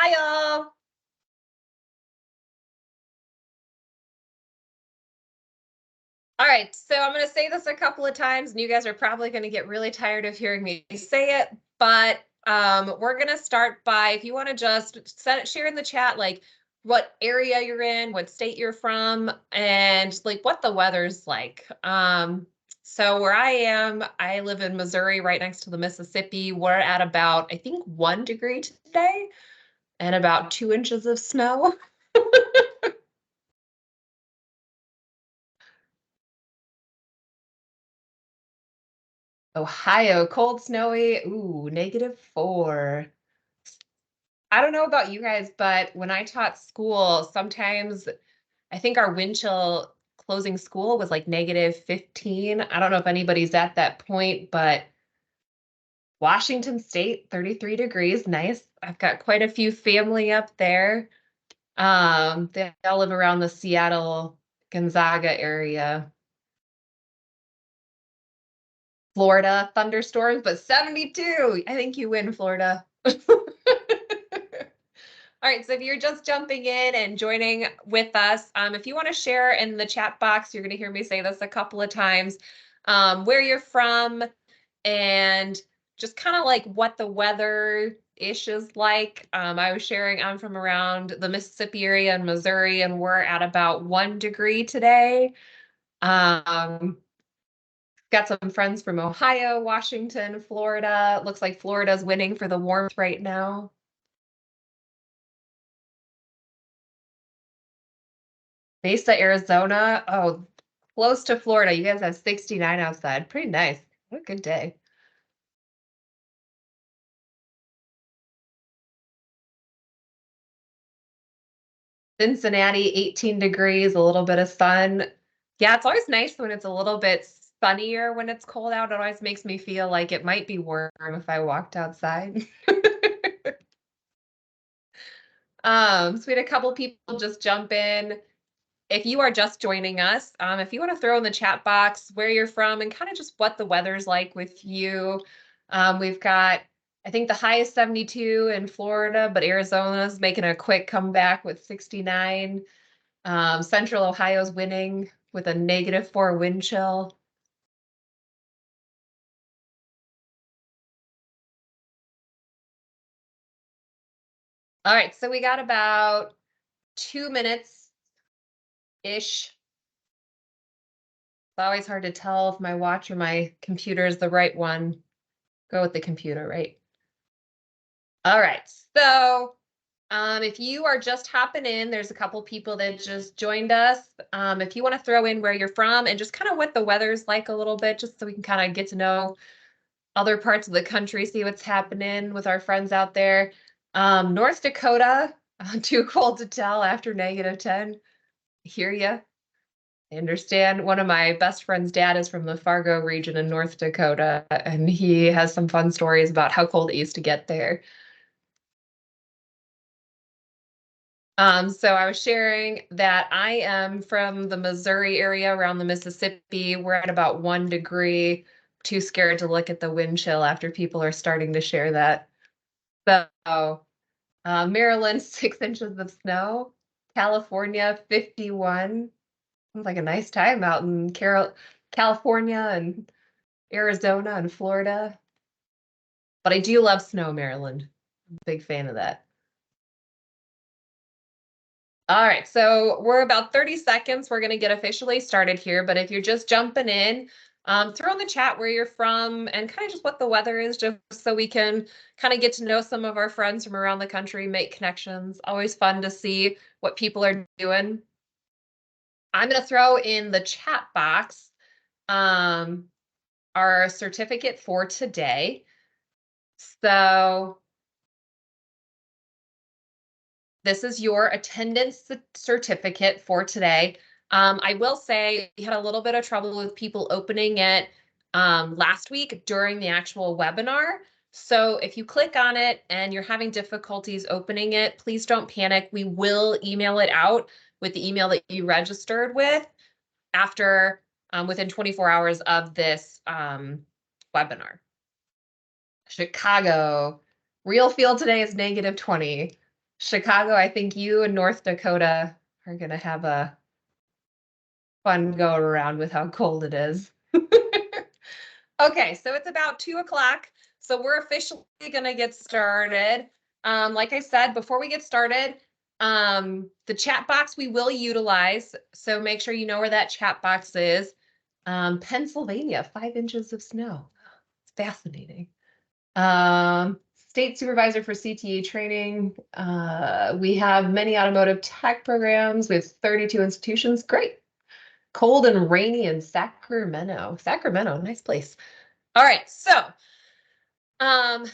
Ohio. All right, so I'm going to say this a couple of times, and you guys are probably going to get really tired of hearing me say it, but we're going to start by, if you want to just share in the chat, like what area you're in, what state you're from, and like what the weather's like. So where I am, I live in Missouri, right next to the Mississippi. We're at about, I think, 1 degree today and about 2 inches of snow. Ohio, cold, snowy, ooh, -4. I don't know about you guys, but when I taught school, sometimes I think our wind chill closing school was like -15. I don't know if anybody's at that point, but Washington State, 33 degrees, nice. I've got quite a few family up there. They all live around the Seattle, Gonzaga area. Florida, thunderstorms, but 72. I think you win, Florida. All right, so if you're just jumping in and joining with us, if you want to share in the chat box, you're going to hear me say this a couple of times, where you're from and just kind of like what the weather-ish is like. I was sharing, I'm from around the Mississippi area in Missouri, and we're at about 1 degree today. Got some friends from Ohio, Washington, Florida. Looks like Florida's winning for the warmth right now. Mesa, Arizona. Oh, close to Florida. You guys have 69 outside. Pretty nice. What a good day. Cincinnati, 18 degrees, a little bit of sun. Yeah, it's always nice when it's a little bit sunnier when it's cold out. It always makes me feel like it might be warm if I walked outside. So we had a couple people just jump in. If you are just joining us, if you want to throw in the chat box where you're from and kind of just what the weather's like with you. We've got, I think the high is 72 in Florida, but Arizona's making a quick comeback with 69. Central Ohio's winning with a -4 wind chill. All right, so we got about 2 minutes-ish. It's always hard to tell if my watch or my computer is the right one. Go with the computer, right? All right, so if you are just hopping in, there's a couple people that just joined us. If you want to throw in where you're from and just kind of what the weather's like a little bit, just so we can kind of get to know other parts of the country, see what's happening with our friends out there. North Dakota, too cold to tell after -10. Hear ya. I understand. One of my best friend's dad is from the Fargo region in North Dakota, and he has some fun stories about how cold it used to get there. So I was sharing that I am from the Missouri area around the Mississippi. We're at about 1 degree. Too scared to look at the wind chill after people are starting to share that. So Maryland, 6 inches of snow. California, 51. Sounds like a nice time out in California and Arizona and Florida. But I do love snow, Maryland. I'm a big fan of that. All right, so we're about 30 seconds. We're going to get officially started here. But if you're just jumping in, throw in the chat where you're from and kind of just what the weather is, just so we can kind of get to know some of our friends from around the country, make connections. Always fun to see what people are doing. I'm going to throw in the chat box our certificate for today. So this is your attendance certificate for today. I will say we had a little bit of trouble with people opening it last week during the actual webinar. So if you click on it and you're having difficulties opening it, please don't panic. We will email it out with the email that you registered with after within 24 hours of this webinar. Chicago, real feel today is -20. Chicago, I think you and North Dakota are going to have a fun go around with how cold it is. Okay, so it's about 2 o'clock. So we're officially going to get started. Like I said, before we get started, the chat box we will utilize. So make sure you know where that chat box is. Pennsylvania, 5 inches of snow. It's fascinating. State supervisor for CTE training. We have many automotive tech programs with 32 institutions. Great. Cold and rainy in Sacramento. Sacramento, nice place. All right, so um,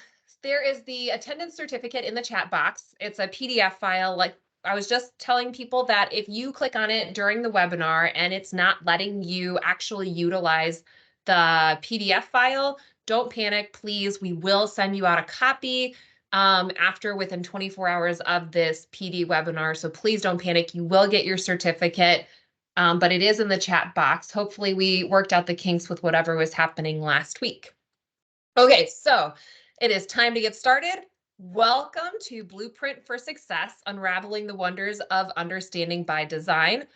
there is the attendance certificate in the chat box. It's a PDF file. Like I was just telling people that if you click on it during the webinar and it's not letting you actually utilize the PDF file, don't panic, please. We will send you out a copy after within 24 hours of this PD webinar. So please don't panic. You will get your certificate, but it is in the chat box. Hopefully we worked out the kinks with whatever was happening last week. Okay, so it is time to get started. Welcome to Blueprint for Success, Unraveling the Wonders of Understanding by Design.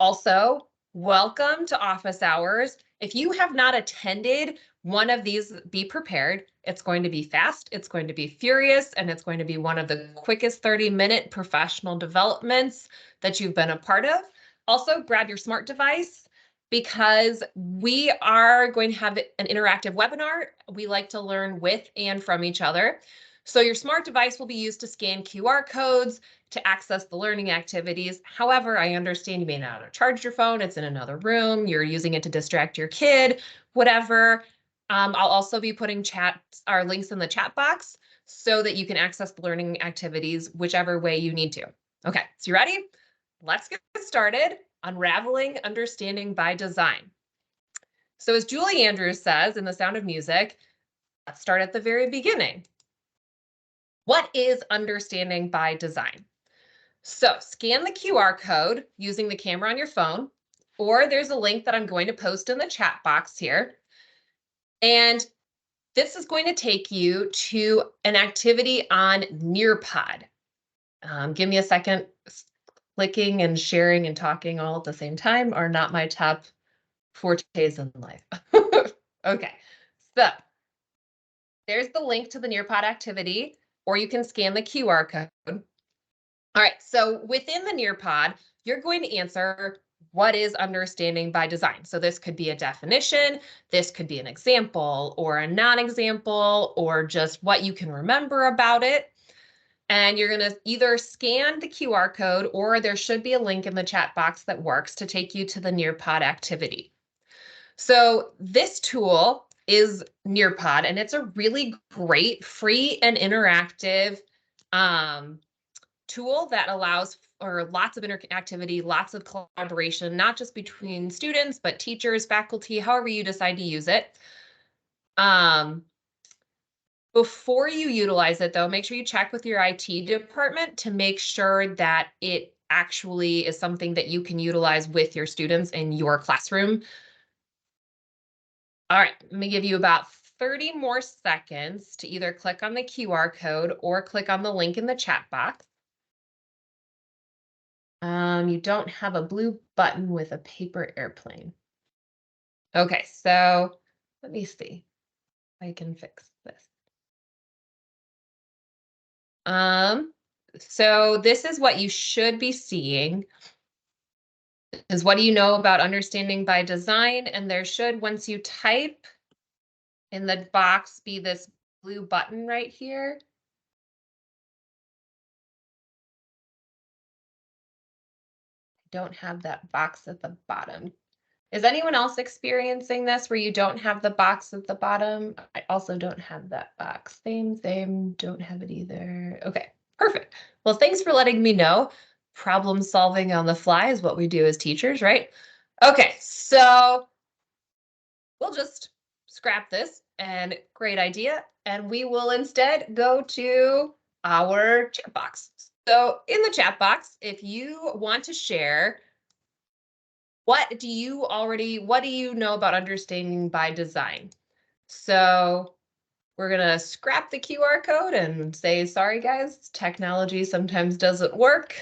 Also, welcome to Office Hours. If you have not attended one of these, be prepared. It's going to be fast, it's going to be furious, and it's going to be one of the quickest 30-minute professional developments that you've been a part of. Also, grab your smart device, because we are going to have an interactive webinar. We like to learn with and from each other. So your smart device will be used to scan QR codes to access the learning activities. However, I understand you may not have charged your phone. It's in another room. You're using it to distract your kid, whatever. I'll also be putting links in the chat box so that you can access the learning activities whichever way you need to. Okay, so you ready? Let's get started. Unraveling Understanding by Design. So as Julie Andrews says in The Sound of Music, let's start at the very beginning. What is understanding by design? So scan the QR code using the camera on your phone, or there's a link that I'm going to post in the chat box here. And this is going to take you to an activity on Nearpod. Give me a second. Clicking and sharing and talking all at the same time are not my top fortes in life. Okay, so there's the link to the Nearpod activity, or you can scan the QR code. All right, so within the Nearpod, you're going to answer what is understanding by design. So this could be a definition, this could be an example or a non-example, or just what you can remember about it. And you're going to either scan the QR code, or there should be a link in the chat box that works to take you to the Nearpod activity. So this tool is Nearpod, and it's a really great free and interactive tool that allows for lots of interactivity, lots of collaboration, not just between students, but teachers, faculty, however you decide to use it. Before you utilize it, though, make sure you check with your IT department to make sure that it actually is something that you can utilize with your students in your classroom. All right, let me give you about 30 more seconds to either click on the QR code or click on the link in the chat box. You don't have a blue button with a paper airplane. Okay, so let me see if I can fix this. So this is what you should be seeing. Is what do you know about understanding by design? And there should, once you type in the box, be this blue button right here. Don't have that box at the bottom. Is anyone else experiencing this where you don't have the box at the bottom? I also don't have that box. Same, don't have it either. Okay, perfect. Well, thanks for letting me know. Problem solving on the fly is what we do as teachers, right? Okay, so we'll just scrap this, and great idea. And we will instead go to our chat box. So in the chat box, if you want to share, what do you know about understanding by design? So we're going to scrap the QR code and say, sorry, guys, technology sometimes doesn't work.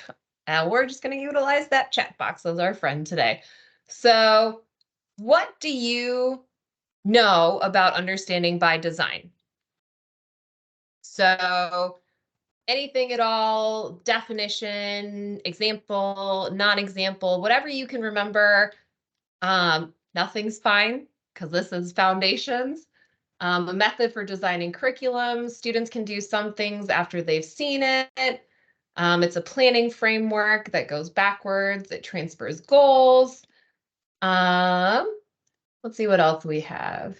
We're just going to utilize that chat box as our friend today. So what do you know about understanding by design? So anything at all, definition, example, non-example, whatever you can remember. Nothing's fine because this is foundations. A method for designing curriculum. Students can do some things after they've seen it. It's a planning framework that goes backwards. It transfers goals. Let's see what else we have.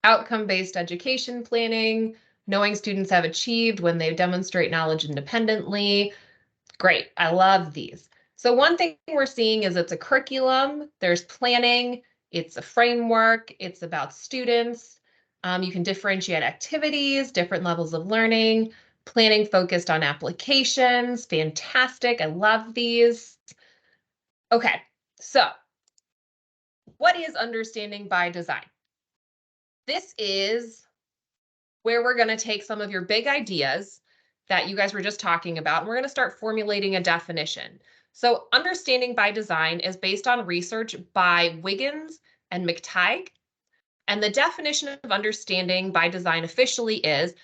Outcome-based education planning, knowing students have achieved when they demonstrate knowledge independently. Great, I love these. So one thing we're seeing is it's a curriculum, there's planning, it's a framework, it's about students. You can differentiate activities, different levels of learning, planning focused on applications, fantastic, I love these. Okay, so what is understanding by design? This is where we're going to take some of your big ideas that you guys were just talking about, and we're going to start formulating a definition. So understanding by design is based on research by Wiggins and McTighe. And the definition of understanding by design officially is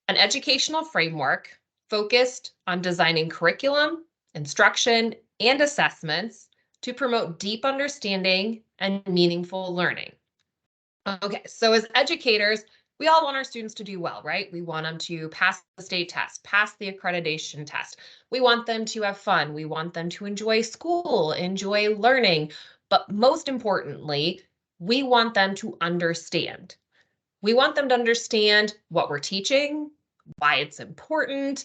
an educational framework focused on designing curriculum, instruction, and assessments to promote deep understanding and meaningful learning. Okay, so as educators, we all want our students to do well, right? We want them to pass the state test, pass the accreditation test. We want them to have fun. We want them to enjoy school, enjoy learning. But most importantly, we want them to understand. We want them to understand what we're teaching, why it's important.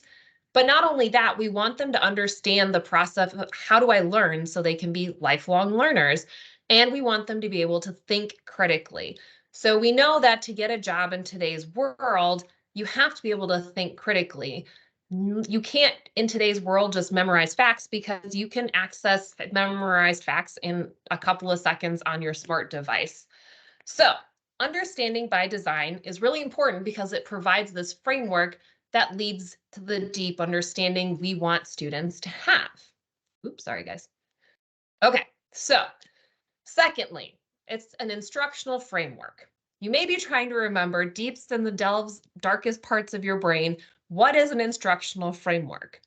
But not only that, we want them to understand the process of how do I learn so they can be lifelong learners. And we want them to be able to think critically. So we know that to get a job in today's world, you have to be able to think critically. You can't, in today's world, just memorize facts because you can access memorized facts in a couple of seconds on your smart device. So understanding by design is really important because it provides this framework that leads to the deep understanding we want students to have. Oops, sorry, guys. Okay, so secondly, it's an instructional framework. You may be trying to remember deepest in the darkest parts of your brain, what is an instructional framework?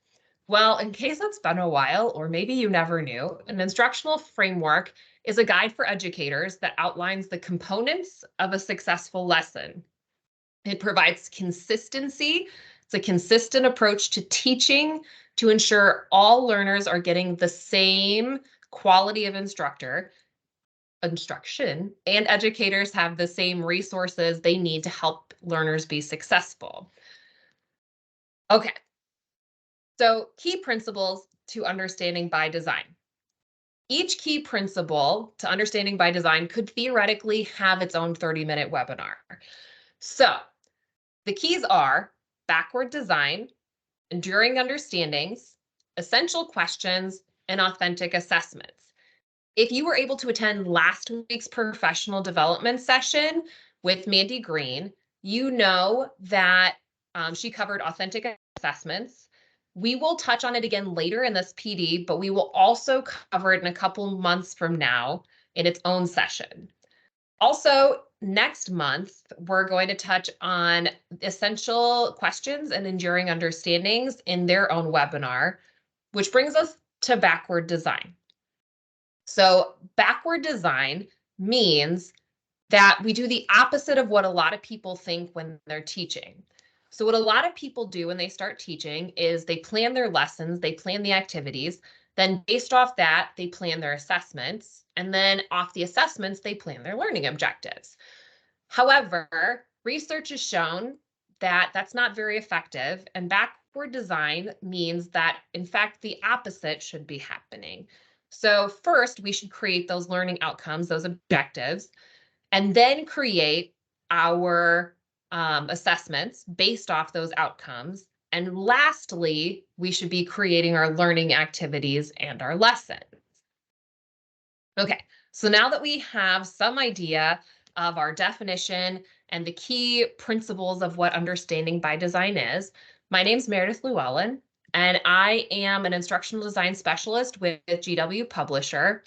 Well, in case it's been a while, or maybe you never knew, an instructional framework is a guide for educators that outlines the components of a successful lesson. It provides consistency. It's a consistent approach to teaching to ensure all learners are getting the same quality of instruction, and educators have the same resources they need to help learners be successful. Okay, so key principles to understanding by design. Each key principle to understanding by design could theoretically have its own 30-minute webinar. So the keys are backward design, enduring understandings, essential questions, and authentic assessments. If you were able to attend last week's professional development session with Mandy Green, you know that she covered authentic assessments. We will touch on it again later in this PD, but we will also cover it in a couple months from now in its own session. Also, next month, we're going to touch on essential questions and enduring understandings in their own webinar, which brings us to backward design. So backward design means that we do the opposite of what a lot of people think when they're teaching. So what a lot of people do when they start teaching is they plan their lessons, they plan the activities, then based off that, they plan their assessments, and then off the assessments, they plan their learning objectives. However, research has shown that that's not very effective, and backward design means that, in fact, the opposite should be happening. So first, we should create those learning outcomes, those objectives, and then create our assessments based off those outcomes. And lastly, we should be creating our learning activities and our lessons. Okay, so now that we have some idea of our definition and the key principles of what understanding by design is. My name's Meredith Llewellyn, and I am an instructional design specialist with GW Publisher.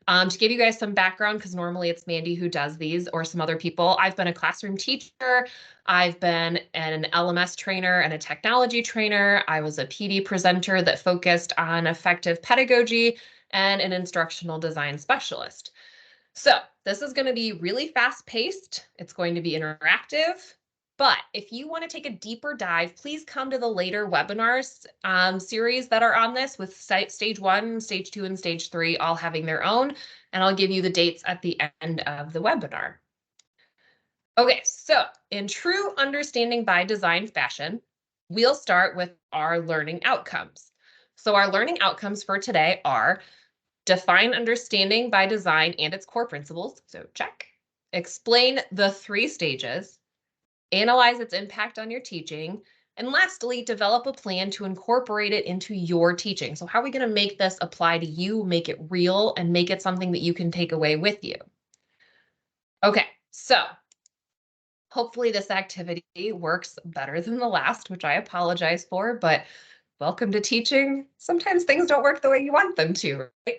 To give you guys some background, because normally it's Mandy who does these or some other people, I've been a classroom teacher, I've been an LMS trainer and a technology trainer. I was a PD presenter that focused on effective pedagogy and an instructional design specialist. So this is going to be really fast paced. It's going to be interactive. But if you want to take a deeper dive, please come to the later webinars series that are on this with stage 1, stage 2, and stage 3 all having their own. And I'll give you the dates at the end of the webinar. Okay, so in true understanding by design fashion, we'll start with our learning outcomes. So our learning outcomes for today are define understanding by design and its core principles, so check. Explain the 3 stages, analyze its impact on your teaching, and lastly, develop a plan to incorporate it into your teaching. So how are we going to make this apply to you, make it real, and make it something that you can take away with you? Okay, so hopefully this activity works better than the last, which I apologize for, but welcome to teaching. Sometimes things don't work the way you want them to, right?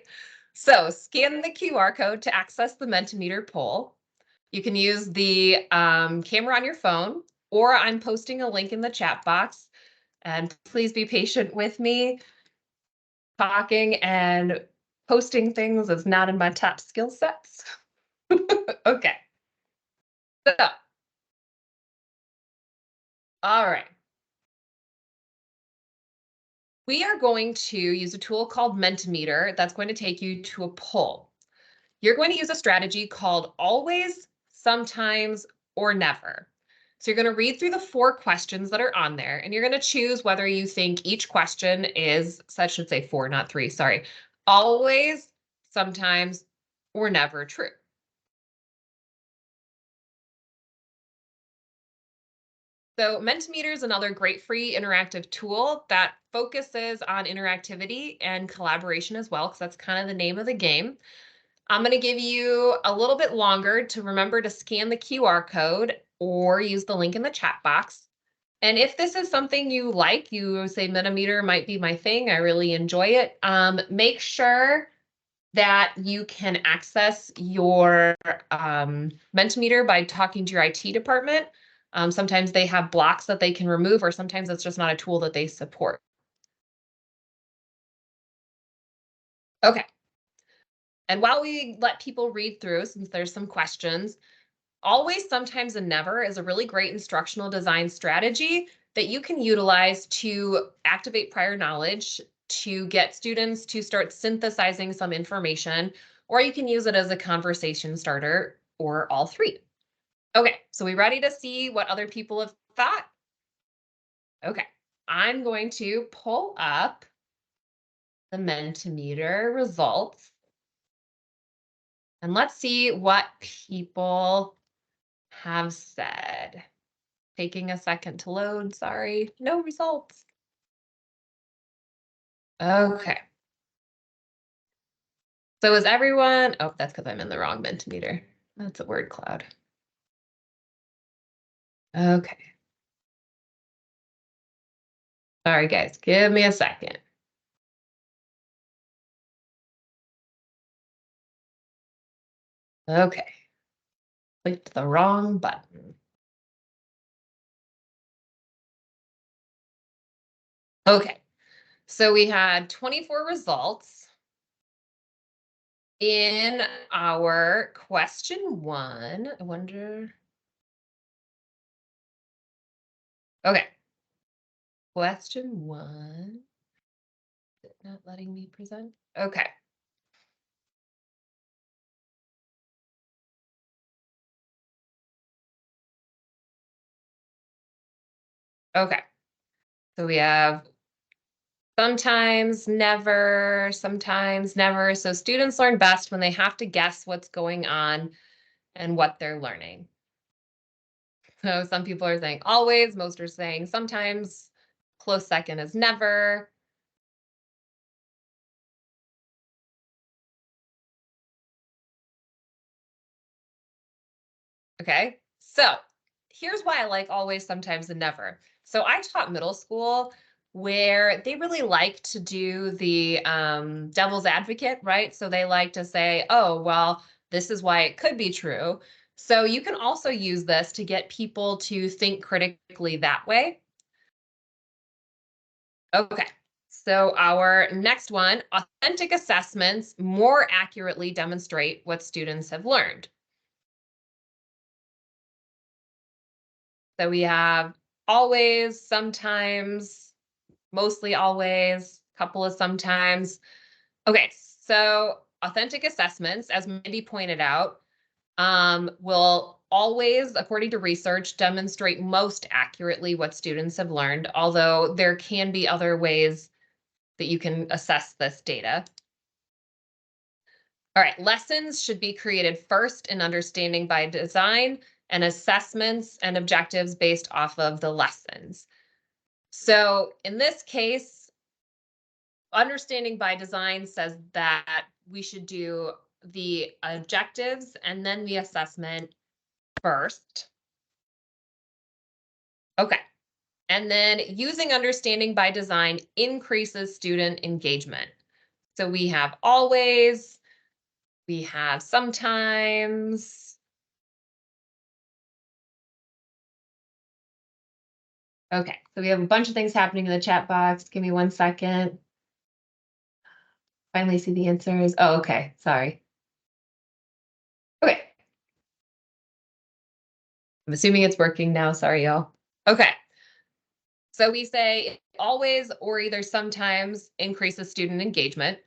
So scan the QR code to access the Mentimeter poll. You can use the camera on your phone, or I'm posting a link in the chat box. And please be patient with me. Talking and posting things is not in my top skill sets. Okay. So, all right. We are going to use a tool called Mentimeter that's going to take you to a poll. You're going to use a strategy called always, sometimes, or never. So you're going to read through the 4 questions that are on there, and you're going to choose whether you think each question is, so I should say 4, not 3, sorry, always, sometimes, or never true. So Mentimeter is another great free interactive tool that focuses on interactivity and collaboration as well, because that's kind of the name of the game. I'm going to give you a little bit longer to remember to scan the QR code or use the link in the chat box. And if this is something you like, you say Mentimeter might be my thing, I really enjoy it, make sure that you can access your Mentimeter by talking to your IT department. Sometimes they have blocks that they can remove, or sometimes it's just not a tool that they support. Okay. And while we let people read through, since there's some questions, always, sometimes, and never is a really great instructional design strategy that you can utilize to activate prior knowledge, to get students to start synthesizing some information, or you can use it as a conversation starter, or all 3. Okay, so we ready to see what other people have thought? Okay, I'm going to pull up the Mentimeter results, and let's see what people have said. Taking a second to load, sorry. No results. Okay. So is everyone, oh, that's because I'm in the wrong Mentimeter. That's a word cloud. Okay. Sorry, guys, give me a second. Okay. Clicked the wrong button. Okay. So we had 24 results. In our question 1, I wonder. Okay. Question 1. Is it not letting me present? Okay. Okay. So we have sometimes, never, sometimes, never. So students learn best when they have to guess what's going on and what they're learning. So some people are saying always, most are saying sometimes, close second is never. Okay, so here's why I like always, sometimes, and never. So I taught middle school where they really like to do the devil's advocate, right? So they like to say, oh, well, this is why it could be true. So you can also use this to get people to think critically that way. Okay. So our next one, authentic assessments more accurately demonstrate what students have learned. So we have always, sometimes, mostly always, couple of sometimes. Okay, so authentic assessments, as Mandy pointed out, will always, according to research, demonstrate most accurately what students have learned, although there can be other ways that you can assess this data. All right, lessons should be created first in understanding by design, and assessments and objectives based off of the lessons. So in this case, understanding by design says that we should do the objectives and then the assessment first. Okay. And then using understanding by design increases student engagement. So we have always, we have sometimes. Okay, so we have a bunch of things happening in the chat box. Give me 1 second. Finally see the answers. Oh, okay, sorry. Okay, I'm assuming it's working now. Sorry, y'all. Okay, so we say always or either sometimes increases student engagement.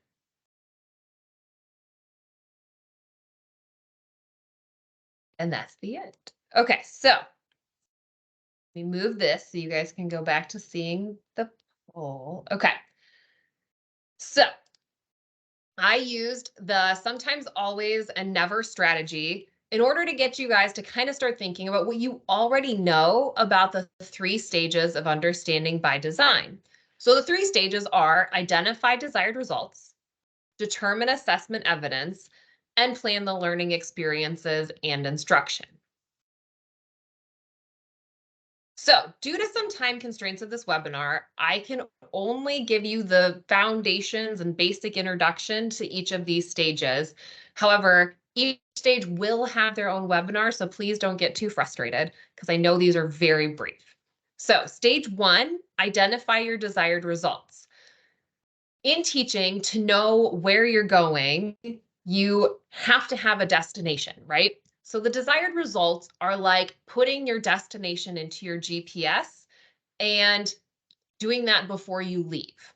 And that's the end. Okay, so we move this so you guys can go back to seeing the poll. Okay, so I used the sometimes, always, and never strategy in order to get you guys to kind of start thinking about what you already know about the 3 stages of understanding by design. So the 3 stages are identify desired results, determine assessment evidence, and plan the learning experiences and instruction. So, due to some time constraints of this webinar, I can only give you the foundations and basic introduction to each of these stages. However, each stage will have their own webinar, so please don't get too frustrated because I know these are very brief. So, stage 1, identify your desired results. In teaching, to know where you're going, you have to have a destination, right? So the desired results are like putting your destination into your GPS and doing that before you leave.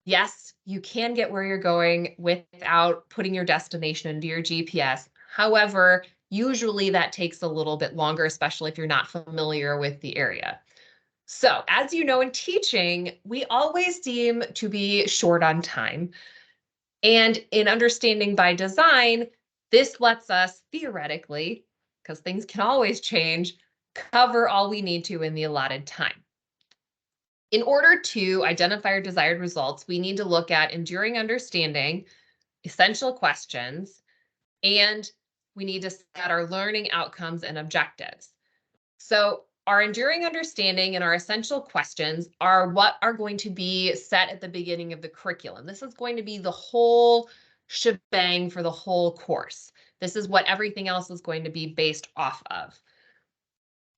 Yes, you can get where you're going without putting your destination into your GPS. However, usually that takes a little bit longer, especially if you're not familiar with the area. So, as you know, in teaching, we always seem to be short on time. And in understanding by design, this lets us theoretically, because things can always change, cover all we need to in the allotted time. In order to identify our desired results, we need to look at enduring understanding, essential questions, and we need to set our learning outcomes and objectives. So our enduring understanding and our essential questions are what are going to be set at the beginning of the curriculum. This is going to be the whole shebang for the whole course. This is what everything else is going to be based off of.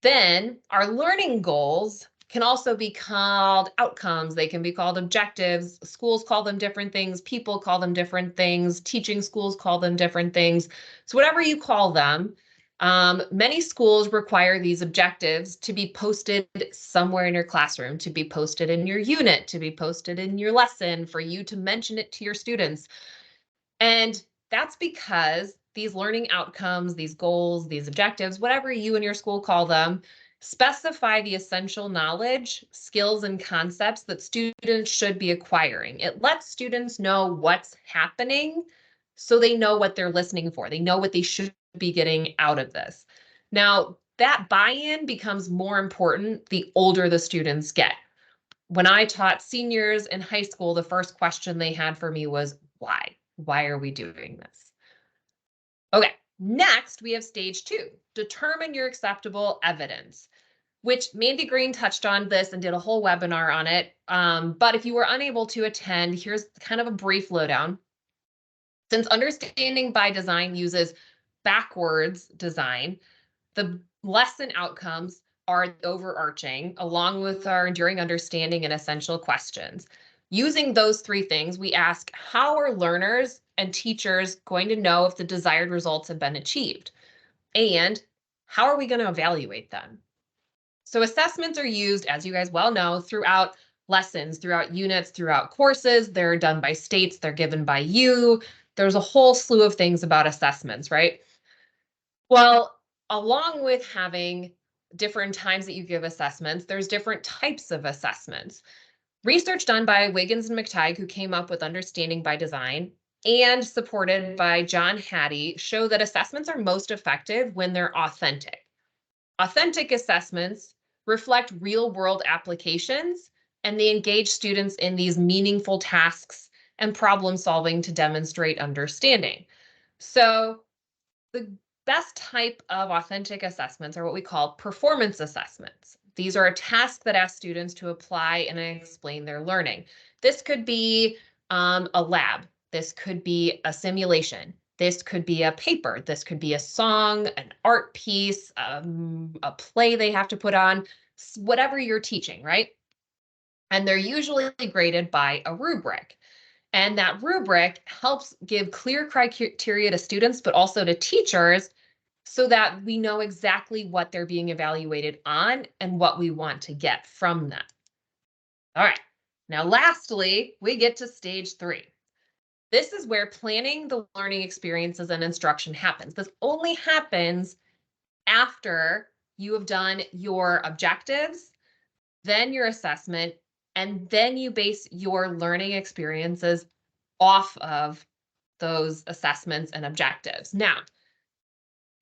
Then our learning goals can also be called outcomes. They can be called objectives. Schools call them different things. People call them different things. Teaching schools call them different things. So whatever you call them, many schools require these objectives to be posted somewhere in your classroom, to be posted in your unit, to be posted in your lesson, for you to mention it to your students. And that's because these learning outcomes, these goals, these objectives, whatever you and your school call them, specify the essential knowledge, skills, and concepts that students should be acquiring. It lets students know what's happening so they know what they're listening for. They know what they should be getting out of this. Now, that buy-in becomes more important the older the students get. When I taught seniors in high school, the first question they had for me was, why? Why are we doing this? Okay, Next, we have stage 2, determine your acceptable evidence, which Mandy Green touched on this and did a whole webinar on it. But if you were unable to attend, here's kind of a brief lowdown. Since understanding by design uses backwards design, the lesson outcomes are overarching, along with our enduring understanding and essential questions. Using those 3 things, we ask, how are learners and teachers going to know if the desired results have been achieved? And how are we going to evaluate them? So assessments are used, as you guys well know, throughout lessons, throughout units, throughout courses. They're done by states, they're given by you. There's a whole slew of things about assessments, right? Well, along with having different times that you give assessments, there's different types of assessments. Research done by Wiggins and McTighe, who came up with understanding by design, and supported by John Hattie, show that assessments are most effective when they're authentic. Authentic assessments reflect real-world applications, and they engage students in these meaningful tasks and problem solving to demonstrate understanding. So the best type of authentic assessments are what we call performance assessments. These are a task that asks students to apply and explain their learning. This could be a lab. This could be a simulation. This could be a paper. This could be a song, an art piece, a play they have to put on, whatever you're teaching, right? And they're usually graded by a rubric. And that rubric helps give clear criteria to students, but also to teachers, so that we know exactly what they're being evaluated on and what we want to get from them. All right, now lastly, we get to stage 3. This is where planning the learning experiences and instruction happens. This only happens after you have done your objectives, then your assessment, and then you base your learning experiences off of those assessments and objectives. Now,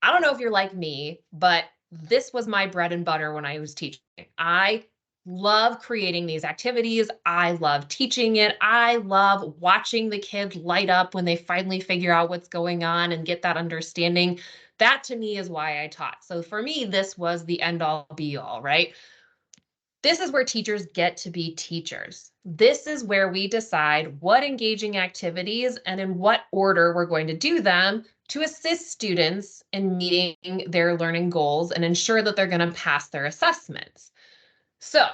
I don't know if you're like me, but this was my bread and butter when I was teaching. I love creating these activities. I love teaching it. I love watching the kids light up when they finally figure out what's going on and get that understanding. That to me is why I taught. So for me, this was the end all be all, right? This is where teachers get to be teachers. This is where we decide what engaging activities and in what order we're going to do them to assist students in meeting their learning goals and ensure that they're going to pass their assessments. So,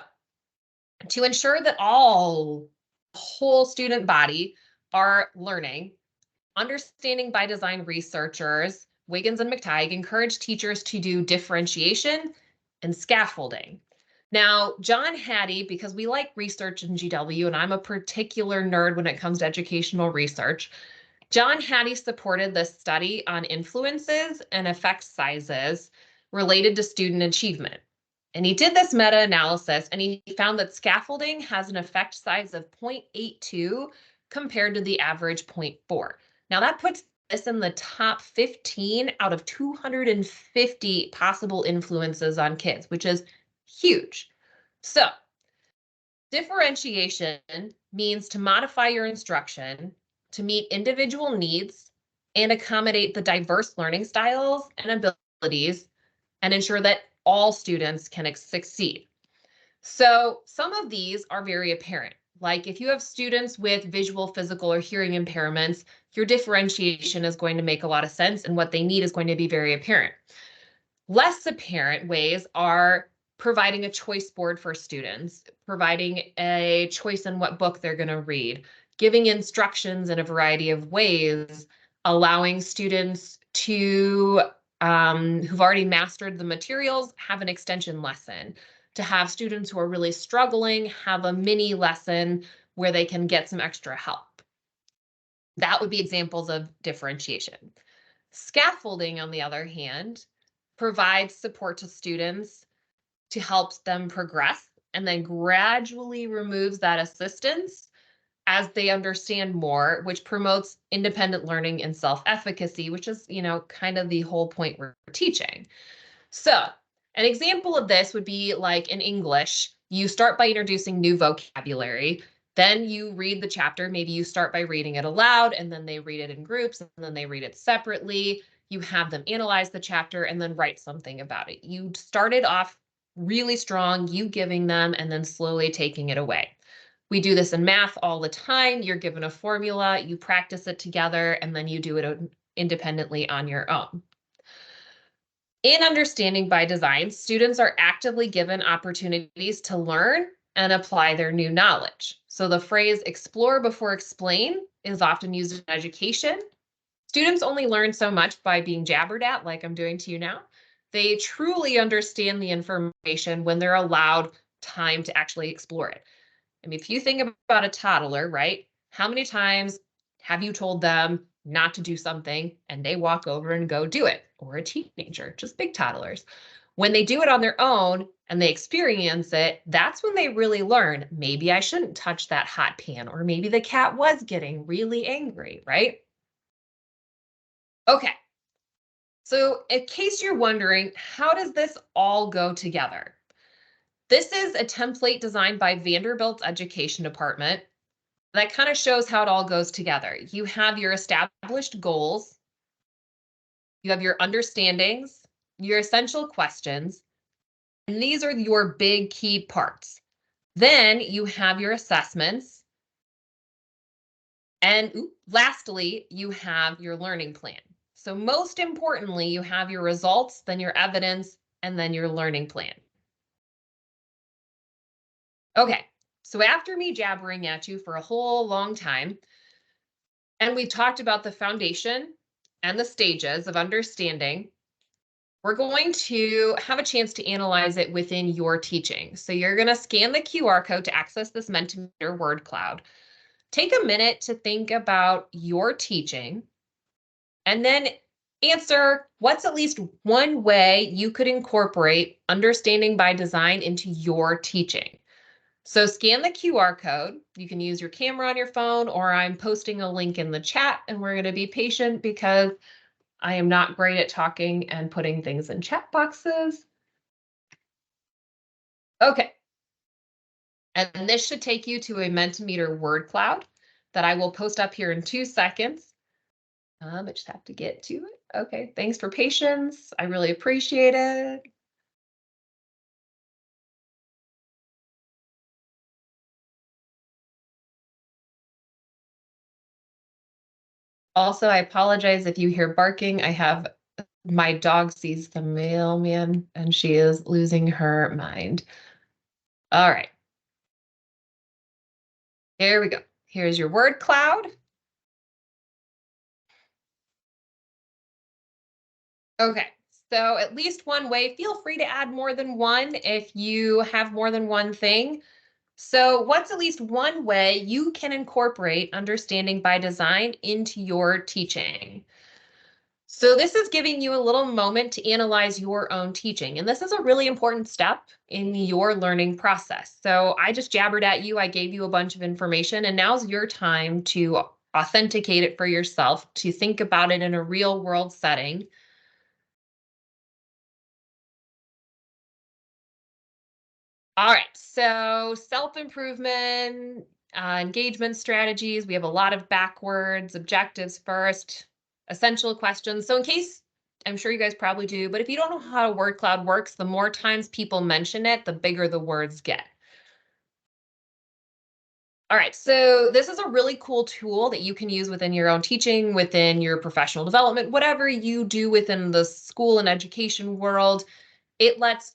to ensure that whole student body are learning, understanding by design researchers, Wiggins and McTighe, encourage teachers to do differentiation and scaffolding. Now, John Hattie, because we like research in GW, and I'm a particular nerd when it comes to educational research, John Hattie supported this study on influences and effect sizes related to student achievement. And he did this meta-analysis, and he found that scaffolding has an effect size of 0.82 compared to the average 0.4. Now that puts this in the top 15 out of 250 possible influences on kids, which is huge. So differentiation means to modify your instruction to meet individual needs and accommodate the diverse learning styles and abilities and ensure that all students can succeed. So some of these are very apparent. Like if you have students with visual, physical, or hearing impairments, your differentiation is going to make a lot of sense and what they need is going to be very apparent. Less apparent ways are providing a choice board for students, providing a choice in what book they're going to read, giving instructions in a variety of ways, allowing students to who've already mastered the materials have an extension lesson, to have students who are really struggling have a mini lesson where they can get some extra help. That would be examples of differentiation. Scaffolding, on the other hand, provides support to students to help them progress and then gradually removes that assistance as they understand more, which promotes independent learning and self-efficacy, which is, kind of the whole point we're teaching. So an example of this would be like in English, you start by introducing new vocabulary. Then you read the chapter. Maybe you start by reading it aloud and then they read it in groups and then they read it separately. You have them analyze the chapter and then write something about it. You started off really strong, you giving them and then slowly taking it away. We do this in math all the time. You're given a formula, you practice it together, and then you do it independently on your own. In understanding by design, students are actively given opportunities to learn and apply their new knowledge. So the phrase explore before explain is often used in education. Students only learn so much by being jabbered at, like I'm doing to you now. They truly understand the information when they're allowed time to actually explore it. I mean, if you think about a toddler, right? How many times have you told them not to do something and they walk over and go do it? Or a teenager, just big toddlers. When they do it on their own and they experience it, that's when they really learn. Maybe I shouldn't touch that hot pan, or maybe the cat was getting really angry, right? Okay. So in case you're wondering, how does this all go together? This is a template designed by Vanderbilt's education department that kind of shows how it all goes together. You have your established goals, you have your understandings, your essential questions, and these are your big key parts. Then you have your assessments, and lastly, you have your learning plan. So most importantly, you have your results, then your evidence, and then your learning plan. Okay, so after me jabbering at you for a whole long time, and we've talked about the foundation and the stages of understanding, we're going to have a chance to analyze it within your teaching. So you're going to scan the QR code to access this Mentimeter word cloud. Take a minute to think about your teaching and then answer what's at least one way you could incorporate understanding by design into your teaching. So scan the QR code. You can use your camera on your phone, or I'm posting a link in the chat, and we're going to be patient because I am not great at talking and putting things in chat boxes. Okay. And this should take you to a Mentimeter word cloud that I will post up here in 2 seconds. I just have to get to it. Okay, thanks for patience. I really appreciate it. Also, I apologize if you hear barking. I have my dog sees the mailman and she is losing her mind. All right. Here we go. Here's your word cloud. Okay, so at least one way. Feel free to add more than one if you have more than one thing. So what's at least one way you can incorporate understanding by design into your teaching? So this is giving you a little moment to analyze your own teaching. And this is a really important step in your learning process. So I just jabbered at you. I gave you a bunch of information, and now's your time to authenticate it for yourself, to think about it in a real world setting. All right, so self-improvement, engagement strategies. We have a lot of backwards, objectives first, essential questions. So in case, I'm sure you guys probably do, but if you don't know how a word cloud works, the more times people mention it, the bigger the words get. All right, so this is a really cool tool that you can use within your own teaching, within your professional development, whatever you do within the school and education world. It lets